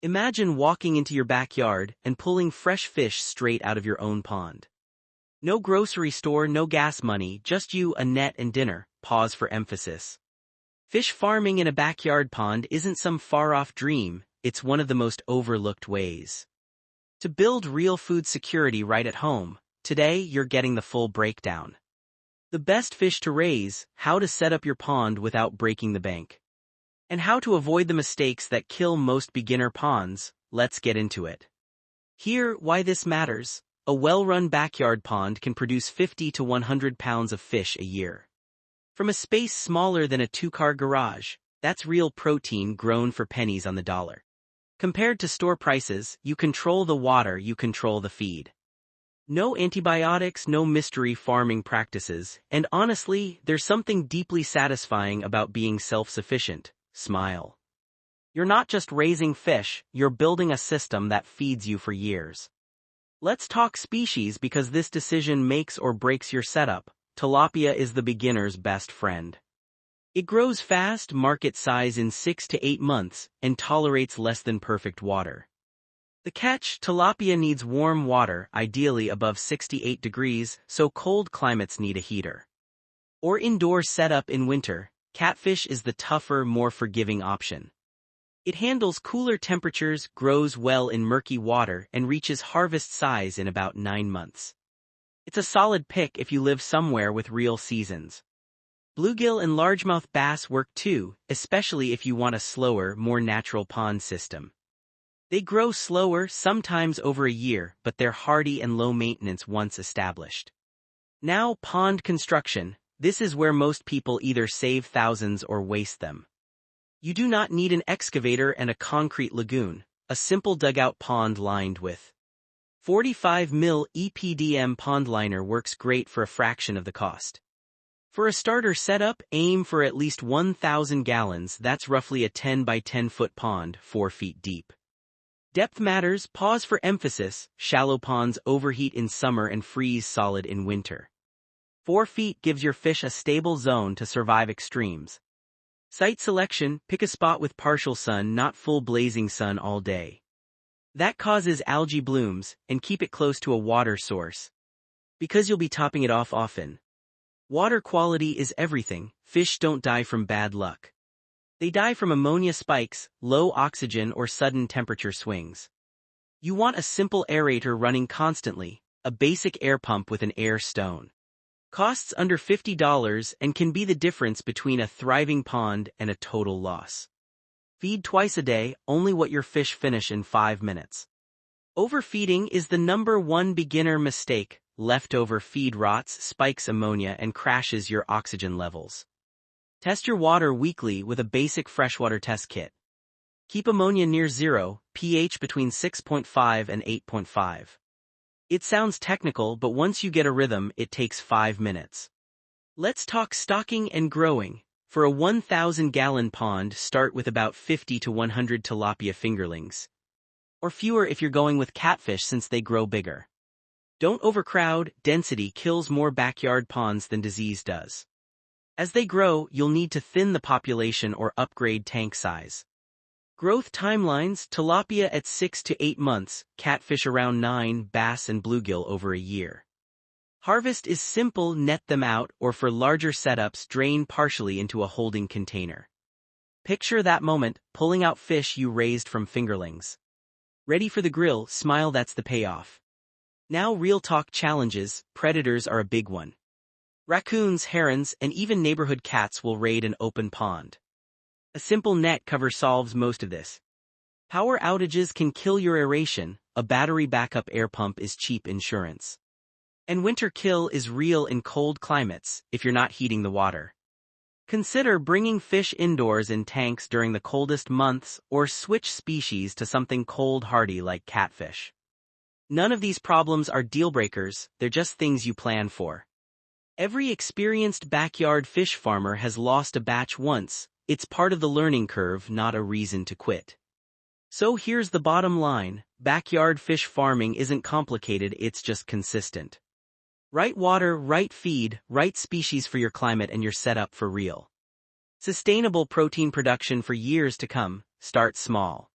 Imagine walking into your backyard and pulling fresh fish straight out of your own pond. No grocery store, no gas money, just you, a net and dinner. Pause for emphasis. Fish farming in a backyard pond isn't some far-off dream, it's one of the most overlooked ways to build real food security right at home. Today, you're getting the full breakdown. The best fish to raise, how to set up your pond without breaking the bank, and how to avoid the mistakes that kill most beginner ponds. Let's get into it. Here, why this matters. A well-run backyard pond can produce 50 to 100 pounds of fish a year. From a space smaller than a two-car garage, that's real protein grown for pennies on the dollar. Compared to store prices, you control the water, you control the feed. No antibiotics, no mystery farming practices, and honestly, there's something deeply satisfying about being self-sufficient. Smile. You're not just raising fish, you're building a system that feeds you for years. Let's talk species because this decision makes or breaks your setup. Tilapia is the beginner's best friend. It grows fast, market size in 6 to 8 months, and tolerates less than perfect water. The catch: tilapia needs warm water, ideally above 68 degrees, so cold climates need a heater. Or indoor setup in winter. Catfish is the tougher, more forgiving option. It handles cooler temperatures, grows well in murky water, and reaches harvest size in about 9 months. It's a solid pick if you live somewhere with real seasons. Bluegill and largemouth bass work too, especially if you want a slower, more natural pond system. They grow slower, sometimes over a year, but they're hardy and low maintenance once established. Now, pond construction. This is where most people either save thousands or waste them. You do not need an excavator and a concrete lagoon. A simple dugout pond lined with 45 ml EPDM pond liner works great for a fraction of the cost. For a starter setup, aim for at least 1,000 gallons. That's roughly a 10 by 10 foot pond, 4 feet deep. Depth matters. Pause for emphasis. Shallow ponds overheat in summer and freeze solid in winter. 4 feet gives your fish a stable zone to survive extremes. Site selection: pick a spot with partial sun, not full blazing sun all day. That causes algae blooms, and keep it close to a water source, because you'll be topping it off often. Water quality is everything. Fish don't die from bad luck. They die from ammonia spikes, low oxygen, or sudden temperature swings. You want a simple aerator running constantly, a basic air pump with an air stone. Costs under $50 and can be the difference between a thriving pond and a total loss. Feed twice a day, only what your fish finish in 5 minutes. Overfeeding is the #1 beginner mistake. Leftover feed rots, spikes ammonia, and crashes your oxygen levels. Test your water weekly with a basic freshwater test kit. Keep ammonia near 0, pH between 6.5 and 8.5. It sounds technical, but once you get a rhythm, it takes 5 minutes. Let's talk stocking and growing. For a 1,000-gallon pond, start with about 50 to 100 tilapia fingerlings. Or fewer if you're going with catfish since they grow bigger. Don't overcrowd. Density kills more backyard ponds than disease does. As they grow, you'll need to thin the population or upgrade tank size. Growth timelines: tilapia at 6 to 8 months, catfish around 9, bass and bluegill over a year. Harvest is simple: net them out, or for larger setups, drain partially into a holding container. Picture that moment, pulling out fish you raised from fingerlings. Ready for the grill. Smile, that's the payoff. Now, real talk: challenges. Predators are a big one. Raccoons, herons, and even neighborhood cats will raid an open pond. A simple net cover solves most of this. Power outages can kill your aeration. A battery backup air pump is cheap insurance. And winter kill is real in cold climates, if you're not heating the water. Consider bringing fish indoors in tanks during the coldest months, or switch species to something cold hardy like catfish. None of these problems are deal breakers, they're just things you plan for. Every experienced backyard fish farmer has lost a batch once. It's part of the learning curve, not a reason to quit. So here's the bottom line: backyard fish farming isn't complicated, it's just consistent. Right water, right feed, right species for your climate, and you're set up for real sustainable protein production for years to come. Start small.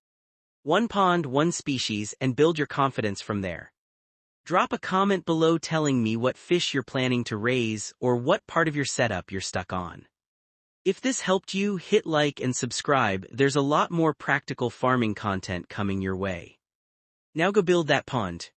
One pond, one species, and build your confidence from there. Drop a comment below telling me what fish you're planning to raise or what part of your setup you're stuck on. If this helped you, hit like and subscribe. There's a lot more practical farming content coming your way. Now go build that pond.